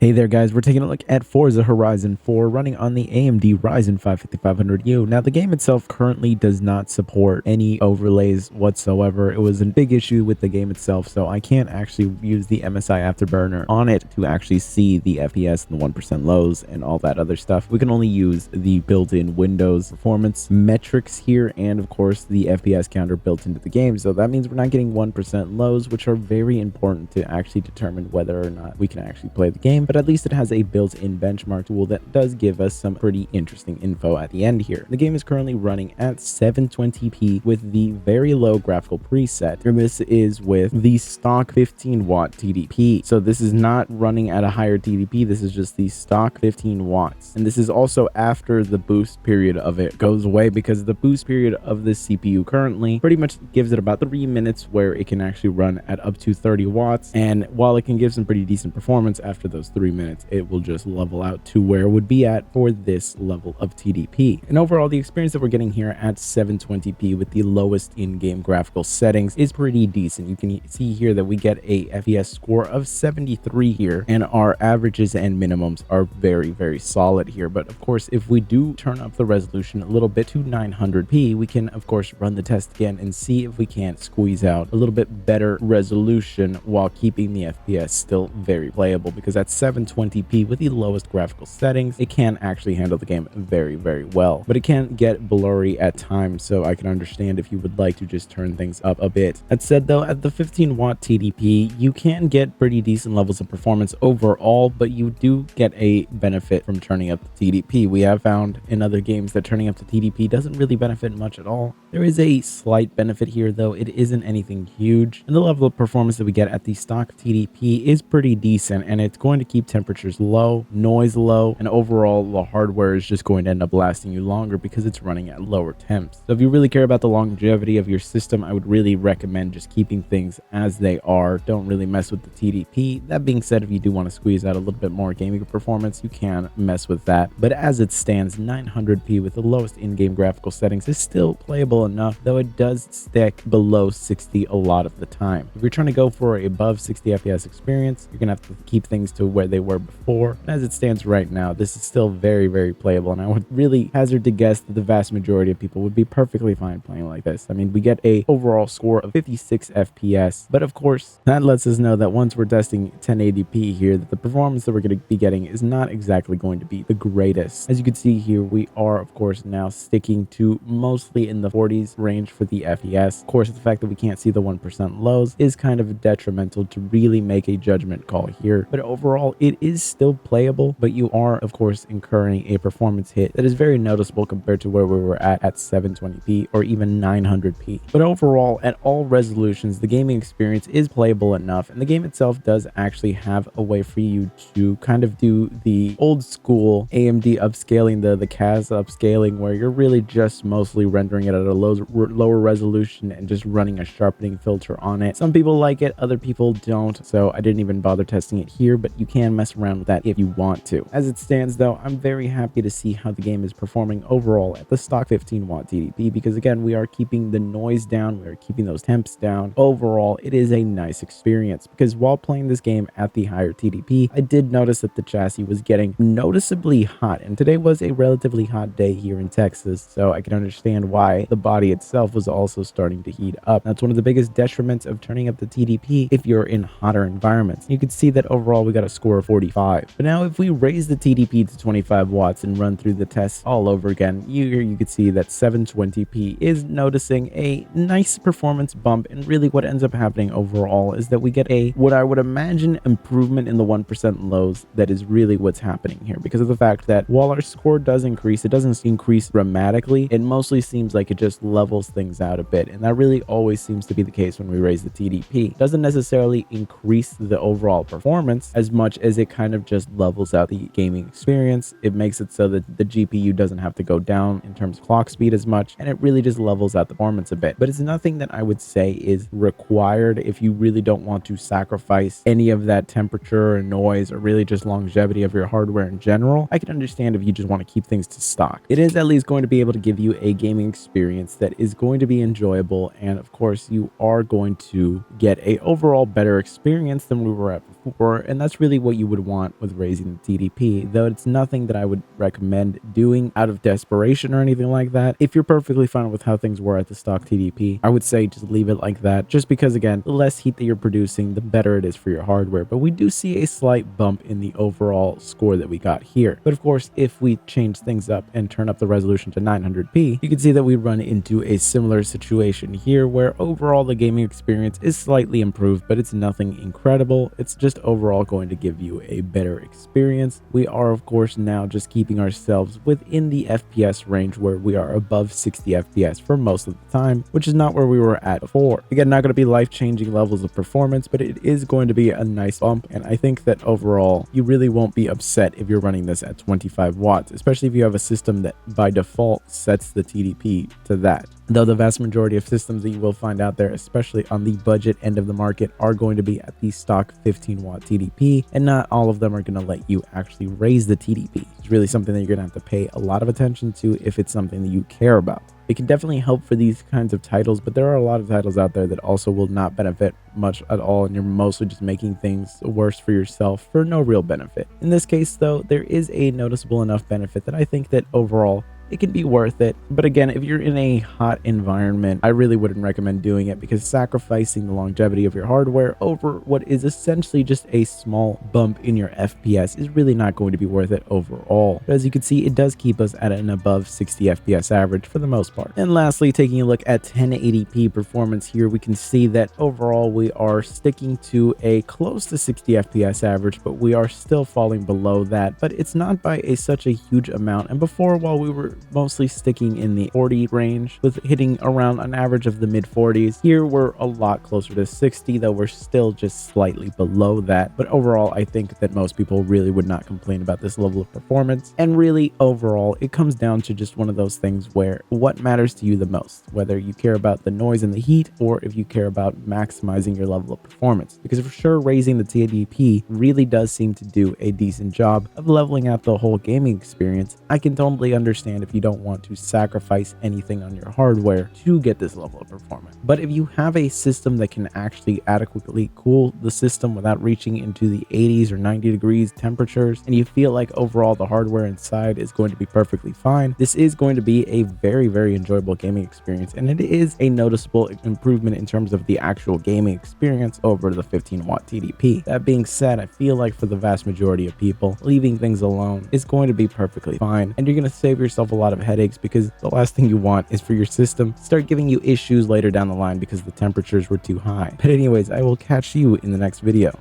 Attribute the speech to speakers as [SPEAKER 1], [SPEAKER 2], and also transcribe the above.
[SPEAKER 1] Hey there guys, we're taking a look at Forza Horizon 4 running on the AMD Ryzen 5 5500U. Now the game itself currently does not support any overlays whatsoever. It was a big issue with the game itself, so I can't actually use the MSI Afterburner on it to actually see the FPS and the 1% lows and all that other stuff. We can only use the built-in Windows performance metrics here and of course the FPS counter built into the game. So that means we're not getting 1% lows, which are very important to actually determine whether or not we can actually play the game. But at least it has a built-in benchmark tool that does give us some pretty interesting info at the end here. The game is currently running at 720p with the very low graphical preset, and this is with the stock 15-watt TDP. So this is not running at a higher TDP, this is just the stock 15 watts. And this is also after the boost period of it goes away, because the boost period of this CPU currently pretty much gives it about 3 minutes where it can actually run at up to 30 watts. And while it can give some pretty decent performance after those 3 minutes, it will just level out to where it would be at for this level of TDP. And overall, the experience that we're getting here at 720p with the lowest in-game graphical settings is pretty decent. You can see here that we get a FPS score of 73 here, and our averages and minimums are very solid here. But of course, if we do turn up the resolution a little bit to 900p, we can of course run the test again and see if we can't squeeze out a little bit better resolution while keeping the FPS still very playable, because at 720p with the lowest graphical settings, it can actually handle the game very well. But it can get blurry at times, so I can understand if you would like to just turn things up a bit. That said though, at the 15-watt TDP, you can get pretty decent levels of performance overall, but you do get a benefit from turning up the TDP. We have found in other games that turning up the TDP doesn't really benefit much at all. There is a slight benefit here though, it isn't anything huge, and the level of performance that we get at the stock TDP is pretty decent, and it's going to keep temperatures low, noise low, and overall the hardware is just going to end up lasting you longer because it's running at lower temps. So if you really care about the longevity of your system, I would really recommend just keeping things as they are. Don't really mess with the TDP. That being said, if you do want to squeeze out a little bit more gaming performance, you can mess with that. But as it stands, 900p with the lowest in-game graphical settings is still playable enough, though it does stick below 60 a lot of the time. If you're trying to go for a above 60 FPS experience, you're gonna have to keep things to where they were before. And as it stands right now, this is still very playable, and I would really hazard to guess that the vast majority of people would be perfectly fine playing like this. I mean, we get a overall score of 56 FPS, but of course that lets us know that once we're testing 1080p here, that the performance that we're going to be getting is not exactly going to be the greatest. As you can see here, we are of course now sticking to mostly in the 40s range for the FPS. Of course, the fact that we can't see the 1% lows is kind of detrimental to really make a judgment call here, but overall it is still playable. But you are of course incurring a performance hit that is very noticeable compared to where we were at 720p or even 900p. But overall, at all resolutions, the gaming experience is playable enough, and the game itself does actually have a way for you to kind of do the old school AMD upscaling, the CAS upscaling, where you're really just mostly rendering it at a lower resolution and just running a sharpening filter on it. Some people like it, other people don't, so I didn't even bother testing it here, but you can mess around with that if you want to. As it stands though, I'm very happy to see how the game is performing overall at the stock 15-watt TDP, because again, we are keeping the noise down, we are keeping those temps down. Overall, it is a nice experience, because while playing this game at the higher TDP, I did notice that the chassis was getting noticeably hot, and today was a relatively hot day here in Texas, so I can understand why the body itself was also starting to heat up. That's one of the biggest detriments of turning up the TDP if you're in hotter environments. You can see that overall we got a score of 45. But now if we raise the TDP to 25 watts and run through the tests all over again, you can see that 720p is noticing a nice performance bump, and really what ends up happening overall is that we get a, what I would imagine, improvement in the 1% lows. That is really what's happening here, because of the fact that while our score does increase, it doesn't increase dramatically. It mostly seems like it just levels things out a bit, and that really always seems to be the case when we raise the TDP. It doesn't necessarily increase the overall performance as much as it kind of just levels out the gaming experience. It makes it so that the GPU doesn't have to go down in terms of clock speed as much, and it really just levels out the performance a bit. But it's nothing that I would say is required if you really don't want to sacrifice any of that temperature and noise, or really just longevity of your hardware in general. I can understand if you just want to keep things to stock. It is at least going to be able to give you a gaming experience that is going to be enjoyable, and of course you are going to get a overall better experience than we were at before. for, and that's really what you would want with raising the TDP, though it's nothing that I would recommend doing out of desperation or anything like that. If you're perfectly fine with how things were at the stock TDP, I would say just leave it like that, just because again, the less heat that you're producing, the better it is for your hardware. But we do see a slight bump in the overall score that we got here. But of course, if we change things up and turn up the resolution to 900p, you can see that we run into a similar situation here where overall the gaming experience is slightly improved, but it's nothing incredible. It's just overall going to give you a better experience. We are of course now just keeping ourselves within the FPS range where we are above 60 FPS for most of the time, which is not where we were at before. Again, not going to be life-changing levels of performance, but it is going to be a nice bump, and I think that overall you really won't be upset if you're running this at 25 watts, especially if you have a system that by default sets the TDP to that. Though the vast majority of systems that you will find out there, especially on the budget end of the market, are going to be at the stock 15 watt TDP, and not all of them are going to let you actually raise the TDP. It's really something that you're going to have to pay a lot of attention to if it's something that you care about. It can definitely help for these kinds of titles, but there are a lot of titles out there that also will not benefit much at all, and you're mostly just making things worse for yourself for no real benefit. In this case though, there is a noticeable enough benefit that I think that overall it can be worth it. But again, if you're in a hot environment, I really wouldn't recommend doing it, because sacrificing the longevity of your hardware over what is essentially just a small bump in your FPS is really not going to be worth it overall. But as you can see, it does keep us at an above 60 FPS average for the most part. And lastly, taking a look at 1080p performance here, we can see that overall we are sticking to a close to 60 FPS average, but we are still falling below that. But it's not by such a huge amount. And before, while we were mostly sticking in the 40 range with hitting around an average of the mid 40s, here we're a lot closer to 60, though we're still just slightly below that. But overall, I think that most people really would not complain about this level of performance. And really overall, it comes down to just one of those things where what matters to you the most, whether you care about the noise and the heat, or if you care about maximizing your level of performance. Because for sure, raising the TDP really does seem to do a decent job of leveling out the whole gaming experience. I can totally understand if you don't want to sacrifice anything on your hardware to get this level of performance. But if you have a system that can actually adequately cool the system without reaching into the 80s or 90 degrees temperatures, and you feel like overall the hardware inside is going to be perfectly fine, this is going to be a very, very enjoyable gaming experience, and it is a noticeable improvement in terms of the actual gaming experience over the 15 watt TDP. That being said, I feel like for the vast majority of people, leaving things alone is going to be perfectly fine, and you're going to save yourself a lot of headaches, because the last thing you want is for your system to start giving you issues later down the line because the temperatures were too high. But anyways, I will catch you in the next video.